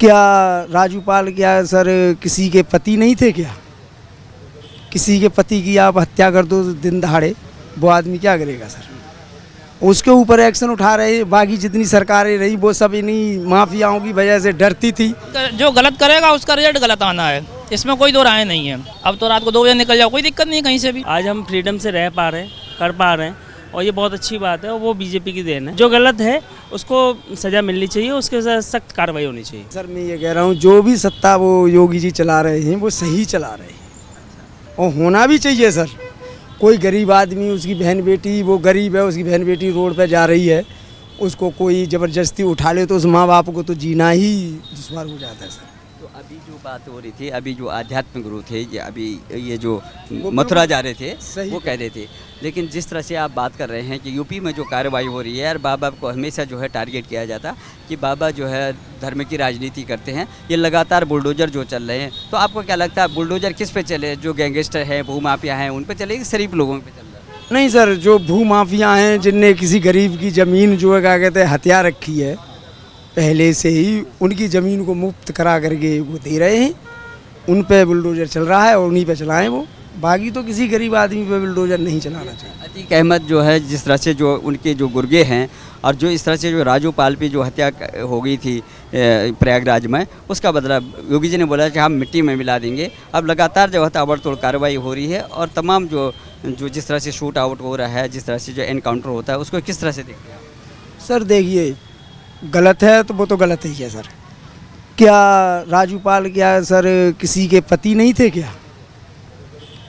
क्या राजूपाल क्या सर किसी के पति नहीं थे क्या? किसी के पति की आप हत्या कर दो दिन दहाड़े, वो आदमी क्या करेगा सर? उसके ऊपर एक्शन उठा रहे। बाकी जितनी सरकारें रही वो सब इन्हीं माफियाओं की वजह से डरती थी। जो गलत करेगा उसका रिजल्ट गलत आना है, इसमें कोई दो राय नहीं है। अब तो रात को 2 बजे निकल जाओ, कोई दिक्कत नहीं कहीं से भी। आज हम फ्रीडम से रह पा रहे हैं, कर पा रहे हैं, और ये बहुत अच्छी बात है। और वो बीजेपी की देन है। जो गलत है उसको सज़ा मिलनी चाहिए, उसके साथ सख्त कार्रवाई होनी चाहिए। सर मैं ये कह रहा हूँ जो भी सत्ता वो योगी जी चला रहे हैं वो सही चला रहे हैं और होना भी चाहिए सर। कोई गरीब आदमी, उसकी बहन बेटी, वो गरीब है, उसकी बहन बेटी रोड पे जा रही है, उसको कोई ज़बरदस्ती उठा ले तो उस माँ बाप को तो जीना ही दुश्वार हो जाता है सर। तो अभी जो बात हो रही थी, अभी जो आध्यात्मिक गुरु थे, ये जो मथुरा जा रहे थे वो कह रहे थे, लेकिन जिस तरह से आप बात कर रहे हैं कि यूपी में जो कार्रवाई हो रही है यार, बाबा को हमेशा जो है टारगेट किया जाता कि बाबा जो है धर्म की राजनीति करते हैं। ये लगातार बुलडोजर जो चल रहे हैं, तो आपको क्या लगता है बुलडोजर किस पे चले? जो गैंगस्टर हैं, भूमाफिया हैं, उन पे चले कि शरीफ लोगों पे चल रहा है? नहीं सर, जो भूमाफिया हैं जिनने किसी गरीब की ज़मीन जो है क्या कहते हैं हथिया रखी है पहले से ही, उनकी ज़मीन को मुफ्त करा करके वो दे रहे हैं, उन पे बुलडोजर चल रहा है और उन्हीं पे चलाएं वो। बाकी तो किसी गरीब आदमी पे बुलडोजर नहीं चलाना चाहिए। अतीक अहमद जो है जिस तरह से जो उनके जो गुर्गे हैं और जो इस तरह से जो राजूपाल पे जो हत्या हो गई थी प्रयागराज में, उसका बदला योगी जी ने बोला कि हम मिट्टी में मिला देंगे। अब लगातार जो है ताबड़तोड़ कार्रवाई हो रही है और तमाम जो जिस तरह से शूट आउट हो रहा है, जिस तरह से जो एनकाउंटर होता है, उसको किस तरह से देखते हैं? सर देखिए, गलत है तो वो तो गलत ही है सर। क्या राजूपाल क्या सर किसी के पति नहीं थे क्या?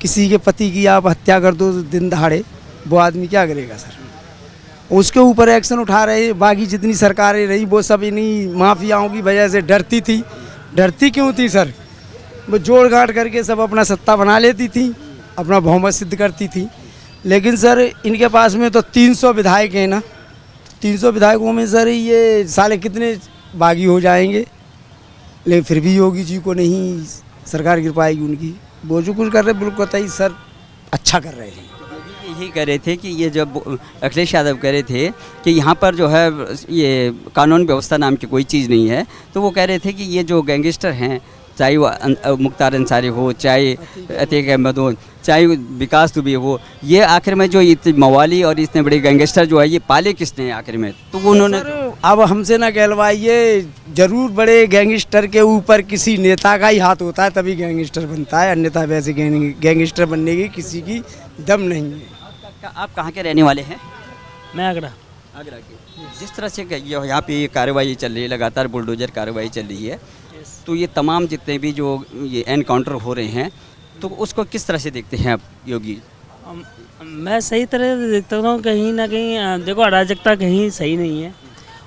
किसी के पति की आप हत्या कर दो दिन दहाड़े, वो आदमी क्या करेगा सर? उसके ऊपर एक्शन उठा रहे। बाकी जितनी सरकारें रही वो सब इन्हीं माफियाओं की वजह से डरती थी। डरती क्यों थी सर? वो जोड़ गांठ करके सब अपना सत्ता बना लेती थी, अपना बहुमत सिद्ध करती थी। लेकिन सर इनके पास में तो 300 विधायक हैं ना, 300 विधायकों में सर ये साले कितने बागी हो जाएंगे। लेकिन फिर भी योगी जी को नहीं सरकार गिर पाएगी उनकी। वो जो कुछ कर रहे बिल्कुल कतई सर अच्छा कर रहे हैं। यही कह रहे थे कि ये जब अखिलेश यादव कह रहे थे कि यहाँ पर जो है ये कानून व्यवस्था नाम की कोई चीज़ नहीं है, तो वो कह रहे थे कि ये जो गैंगस्टर हैं, चाहे वो मुख्तार अंसारी हो, चाहे अतीक अहमद हो, चाहे विकास दुबे हो, ये आखिर में जो इतने मवाली और इतने बड़े गैंगस्टर जो है ये पाले किसने हैं आखिर में? तो उन्होंने अब हमसे ना कहलवाइए, जरूर बड़े गैंगस्टर के ऊपर किसी नेता का ही हाथ होता है तभी गैंगस्टर बनता है, अन्यथा वैसे गैंगस्टर बनने की किसी की दम नहीं है। आप कहाँ के रहने वाले हैं? मैं आगरा के। जिस तरह से यहाँ पे कार्रवाई चल रही है, लगातार बुलडोजर कार्रवाई चल रही है, तो ये तमाम जितने भी जो ये एनकाउंटर हो रहे हैं, तो उसको किस तरह से देखते हैं आप योगी? मैं सही तरह से देखता हूँ। कहीं ना कहीं देखो, अराजकता कहीं सही नहीं है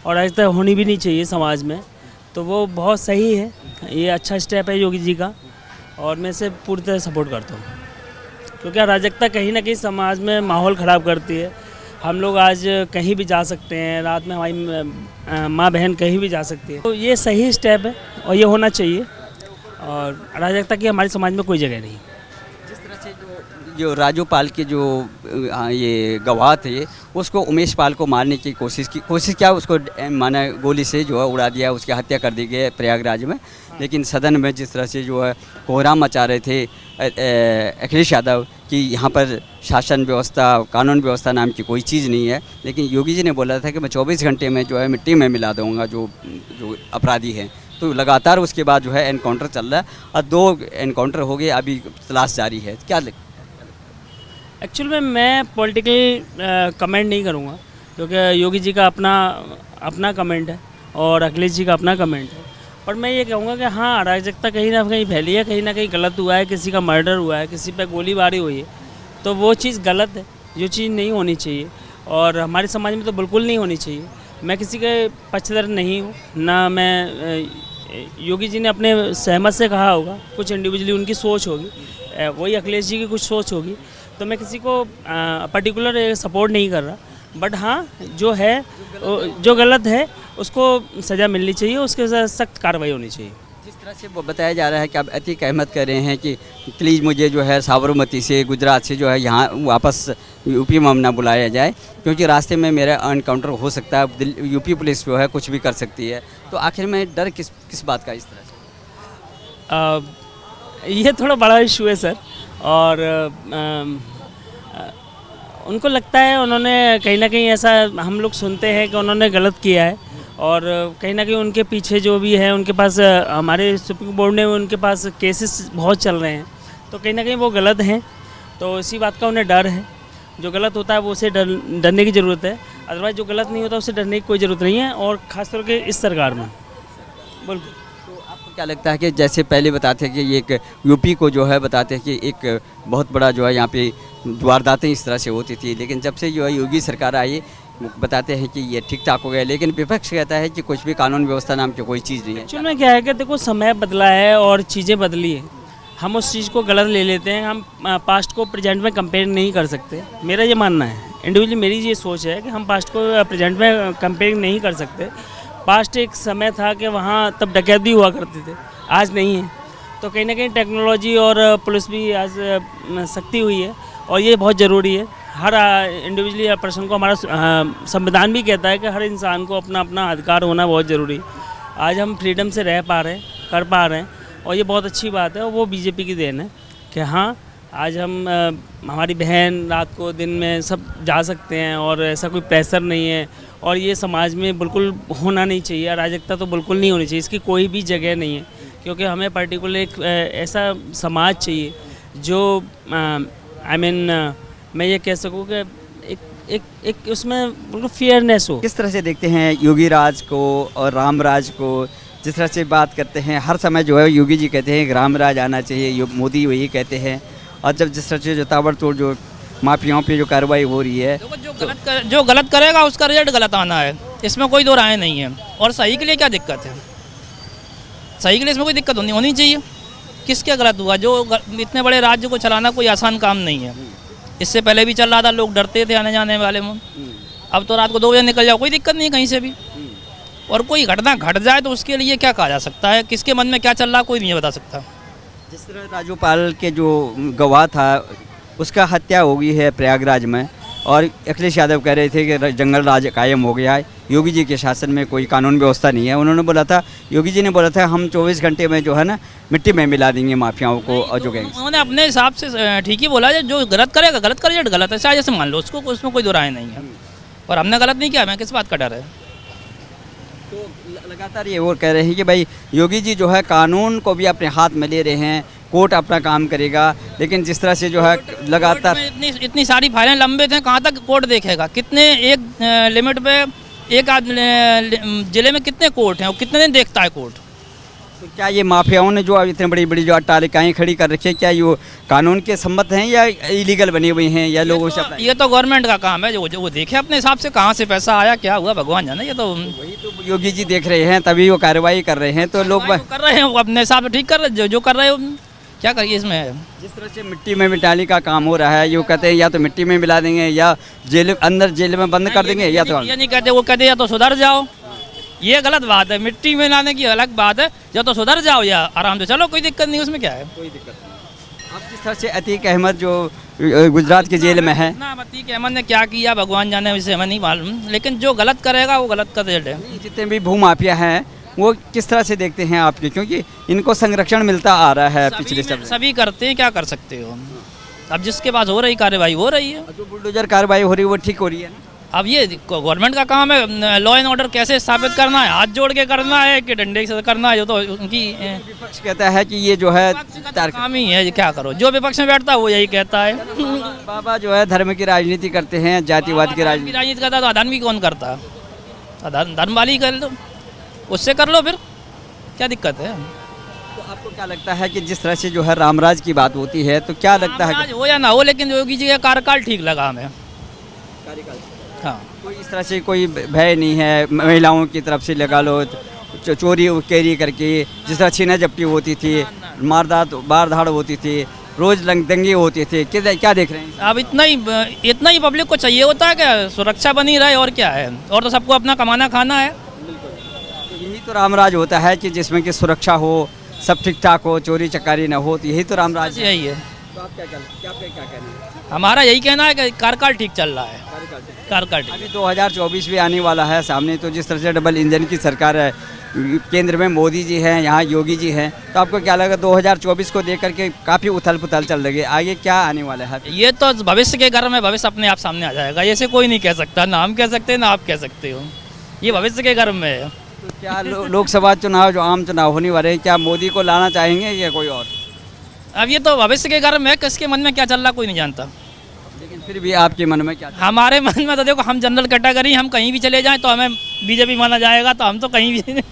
और अराजकता होनी भी नहीं चाहिए समाज में, तो वो बहुत सही है। ये अच्छा स्टेप है योगी जी का और मैं इसे पूरी तरह सपोर्ट करता हूँ, क्योंकि अराजकता कहीं ना कहीं समाज में माहौल ख़राब करती है। हम लोग आज कहीं भी जा सकते हैं, रात में हमारी माँ बहन कहीं भी जा सकती है, तो ये सही स्टेप है और ये होना चाहिए। और अराजकता की हमारे समाज में कोई जगह नहीं। जिस तरह से जो राजूपाल के जो ये गवाह थे, उसको उमेश पाल को मारने की कोशिश क्या, उसको माना गोली से जो है उड़ा दिया, उसकी हत्या कर दी गई प्रयागराज में। लेकिन सदन में जिस तरह से जो है कोहराम मचा रहे थे अखिलेश यादव कि यहाँ पर शासन व्यवस्था, कानून व्यवस्था नाम की कोई चीज़ नहीं है, लेकिन योगी जी ने बोला था कि मैं 24 घंटे में जो है मिट्टी में मिला दूँगा जो अपराधी हैं। तो लगातार उसके बाद जो है एनकाउंटर चल रहा है और 2 एनकाउंटर हो गए, अभी तलाश जारी है। क्या एक्चुअल में मैं पॉलिटिकल कमेंट नहीं करूँगा, क्योंकि योगी जी का अपना कमेंट है और अखिलेश जी का अपना कमेंट है। पर मैं ये कहूँगा कि हाँ, अराजकता कहीं ना कहीं फैली है, कहीं ना कहीं गलत हुआ है, किसी का मर्डर हुआ है, किसी पे गोलीबारी हुई है, तो वो चीज़ गलत है, जो चीज़ नहीं होनी चाहिए और हमारे समाज में तो बिल्कुल नहीं होनी चाहिए। मैं किसी के पक्षधर नहीं हूँ ना। मैं योगी जी ने अपने सहमत से कहा होगा, कुछ इंडिविजुअली उनकी सोच होगी, वही अखिलेश जी की कुछ सोच होगी, तो मैं किसी को पर्टिकुलर सपोर्ट नहीं कर रहा। बट हाँ, जो है जो गलत है उसको सज़ा मिलनी चाहिए, उसके साथ सख्त कार्रवाई होनी चाहिए। जिस तरह से वो बताया जा रहा है कि आप अतीक अहमद कह रहे हैं कि प्लीज़ मुझे जो है साबरमती से गुजरात से जो है यहाँ वापस यूपी में ना बुलाया जाए, क्योंकि रास्ते में मेरा एनकाउंटर हो सकता है, यूपी पुलिस जो है कुछ भी कर सकती है। तो आखिर में डर किस बात का इस तरह से? ये थोड़ा बड़ा इशू है सर, और उनको लगता है, उन्होंने कहीं ना कहीं ऐसा हम लोग सुनते हैं कि उन्होंने गलत किया है, और कहीं ना कहीं उनके पीछे जो भी है उनके पास हमारे सुप्रीम कोर्ट ने उनके पास केसेस बहुत चल रहे हैं, तो कहीं ना कहीं वो गलत हैं। तो इसी बात का उन्हें डर है, जो गलत होता है वो उसे डरने की ज़रूरत है, अदरवाइज़ जो गलत नहीं होता उसे डरने की कोई ज़रूरत नहीं है, और ख़ासतौर के इस सरकार में बिल्कुल। तो आपको क्या लगता है कि जैसे पहले बताते हैं कि ये एक यूपी को जो है बताते हैं कि एक बहुत बड़ा जो है यहाँ पे वारदातें इस तरह से होती थी, लेकिन जब से जो है योगी सरकार आई बताते हैं कि ये ठीक ठाक हो गया, लेकिन विपक्ष कहता है कि कुछ भी कानून व्यवस्था नाम की कोई चीज़ नहीं है। एक्चुअल में क्या है कि देखो, समय बदला है और चीज़ें बदली है, हम उस चीज़ को गलत ले लेते हैं, हम पास्ट को प्रेजेंट में कंपेयर नहीं कर सकते। मेरा ये मानना है, इंडिविजुअली मेरी ये सोच है कि हम पास्ट को प्रेजेंट में कंपेयर नहीं कर सकते। पास्ट एक समय था कि वहाँ तब डकैती हुआ करते थे, आज नहीं है। तो कहीं ना कहीं टेक्नोलॉजी और पुलिस भी आज सख्ती हुई है, और ये बहुत ज़रूरी है। हर इंडिविजुअली हर पर्सन को, हमारा संविधान भी कहता है कि हर इंसान को अपना अपना अधिकार होना बहुत ज़रूरी है। आज हम फ्रीडम से रह पा रहे हैं, कर पा रहे हैं, और ये बहुत अच्छी बात है, और वो बीजेपी की देन है कि हाँ, आज हम हमारी बहन रात को दिन में सब जा सकते हैं, और ऐसा कोई प्रेशर नहीं है, और ये समाज में बिल्कुल होना नहीं चाहिए। अराजकता तो बिल्कुल नहीं होनी चाहिए, इसकी कोई भी जगह नहीं है, क्योंकि हमें पर्टिकुलर एक ऐसा समाज चाहिए जो मैं ये कह सकूँ कि एक उसमें बिल्कुल फेयरनेस हो। किस तरह से देखते हैं योगी राज को और राम राज को? जिस तरह से बात करते हैं हर समय जो है योगी जी कहते हैं कि राम राज आना चाहिए, मोदी वही कहते हैं, और जब जिस तरह से जो ताबड़तोड़ जो माफियाओं पे जो कार्रवाई हो रही है, जो गलत करेगा उसका रिजल्ट गलत आना है, इसमें कोई दो राय नहीं है। और सही के लिए क्या दिक्कत है? सही के लिए इसमें कोई दिक्कत होनी चाहिए। किसके गलत हुआ? जो इतने बड़े राज्य को चलाना कोई आसान काम नहीं है। इससे पहले भी चल रहा था, लोग डरते थे आने जाने वाले में। अब तो रात को 2 बजे निकल जाओ, कोई दिक्कत नहीं कहीं से भी। और कोई घटना घट जाए तो उसके लिए क्या कहा जा सकता है? किसके मन में क्या चल रहा कोई नहीं बता सकता। जिस तरह राजूपाल के जो गवाह था उसका हत्या हो गई है प्रयागराज में, और अखिलेश यादव कह रहे थे कि जंगल राज कायम हो गया है, योगी जी के शासन में कोई कानून व्यवस्था नहीं है। उन्होंने बोला था, योगी जी ने बोला था, हम 24 घंटे में जो है ना मिट्टी में मिला देंगे माफियाओं को और जो गैंग्स। उन्होंने अपने हिसाब से ठीक ही बोला, जो गलत करेगा गलत करे, गलत है चाहे जैसे मान लो उसको, उसमें कोई दो राय नहीं है। और हमने गलत नहीं किया, हमें किस बात का डर है? तो लगातार ये वो कह रहे हैं कि भाई योगी जी जो है कानून को भी अपने हाथ में ले रहे हैं, कोर्ट अपना काम करेगा, लेकिन जिस तरह से जो है लगातार इतनी सारी फाइलें लंबे थे, कहाँ तक कोर्ट देखेगा? कितने एक लिमिट पे एक आदमी जिले में कितने कोर्ट हैं और कितने दिन देखता है कोर्ट? तो क्या ये माफियाओं ने जो इतनी बड़ी बड़ी जो अट्टालिकाएं खड़ी कर रखी है, क्या ये कानून के सम्मत हैं या इलीगल बनी हुई हैं, या लोगों से? ये तो गवर्नमेंट का काम है, जो वो देखे अपने हिसाब से कहाँ से पैसा आया, क्या हुआ, भगवान जाने। ये तो वही तो योगी जी देख रहे हैं, तभी वो कार्रवाई कर रहे हैं। तो लोग कर रहे हैं, वो अपने हिसाब से ठीक कर रहे हैं, जो कर रहे हो क्या करिए इसमें। जिस तरह से मिट्टी में मिटाने का काम हो रहा है, ये कहते हैं या तो मिट्टी में मिला देंगे या जेल अंदर जेल में बंद कर देंगे, या तो ये नहीं कहते, वो कहते या तो सुधर जाओ। ये गलत बात है, मिट्टी में लाने की अलग बात है, या तो सुधर जाओ या आराम से चलो, कोई दिक्कत नहीं, उसमें क्या है? कोई दिक्कत नहीं। अब जिस तरह से अतीक अहमद जो गुजरात के जेल में है, अतीक अहमद ने क्या किया भगवान जाने, उसे हमें नहीं मालूम, लेकिन जो गलत करेगा वो गलत का रिजल्ट है। जितने भी भूमाफिया हैं वो किस तरह से देखते हैं आपके, क्योंकि इनको संरक्षण मिलता आ रहा है पिछले समय? सभी करते हैं, क्या कर सकते हो? अब जिसके पास हो रही कार्रवाई हो रही है, जो बुलडोजर कार्रवाई हो रही है वो ठीक हो रही है ना? अब ये गवर्नमेंट का काम है लॉ एंड ऑर्डर कैसे स्थापित करना है, हाथ जोड़ के करना है कि डंडे से करना है, जो तो उनकी विपक्ष कहता है कि ये जो है काम ही है, क्या करो, जो विपक्ष में बैठता है वो यही कहता है। बाबा जो है धर्म की राजनीति करते हैं, जातिवाद की राजनीति करता है, तो अधर्म की कौन करता है? धर्म वाली कर लो, उससे कर लो, फिर क्या दिक्कत है? तो आपको क्या लगता है कि जिस तरह से जो है रामराज की बात होती है, तो क्या लगता है हो या ना हो, लेकिन योगी जी का कार्यकाल ठीक लगा हमें। हाँ, कोई इस तरह से कोई भय नहीं है, महिलाओं की तरफ से लगा लो, चोरी कैरी करके जिस तरह छीना झपटी होती थी, बार धाड़ होती थी, रोज दंगे होते थे, क्या देख रहे हैं? अब इतना ही पब्लिक को चाहिए होता है कि सुरक्षा बनी रहे, और क्या है? और तो सबको अपना कमाना खाना है। तो यही तो रामराज होता है कि जिसमें कि सुरक्षा हो, सब ठीक ठाक हो, चोरी चकारी ना हो, तो यही तो रामराज है। यही है, तो आप क्या कहना है? हमारा यही कहना है कि कार्यकाल ठीक चल रहा है, कार्यकाल ठीक। अभी 2024 भी आने वाला है सामने, तो जिस तरह से डबल इंजन की सरकार है, केंद्र में मोदी जी हैं, यहाँ योगी जी हैं, तो आपको क्या लगा 2024 को देख करके काफ़ी उथल पुथल चल रही है, आगे क्या आने वाला है? ये तो भविष्य के घर में भविष्य अपने आप सामने आ जाएगा, ऐसे कोई नहीं कह सकता, ना हम कह सकते ना आप कह सकते हो, ये भविष्य के घर में है। तो क्या लोकसभा चुनाव जो आम चुनाव होने वाले हैं, क्या मोदी को लाना चाहेंगे या कोई और? अब ये तो भविष्य के घर में है, किसके मन में क्या चल रहा कोई नहीं जानता। लेकिन फिर भी आपके मन में क्या? हमारे मन में तो देखो, हम जनरल कैटेगरी, हम कहीं भी चले जाएं तो हमें बीजेपी माना जाएगा, तो हम तो कहीं भी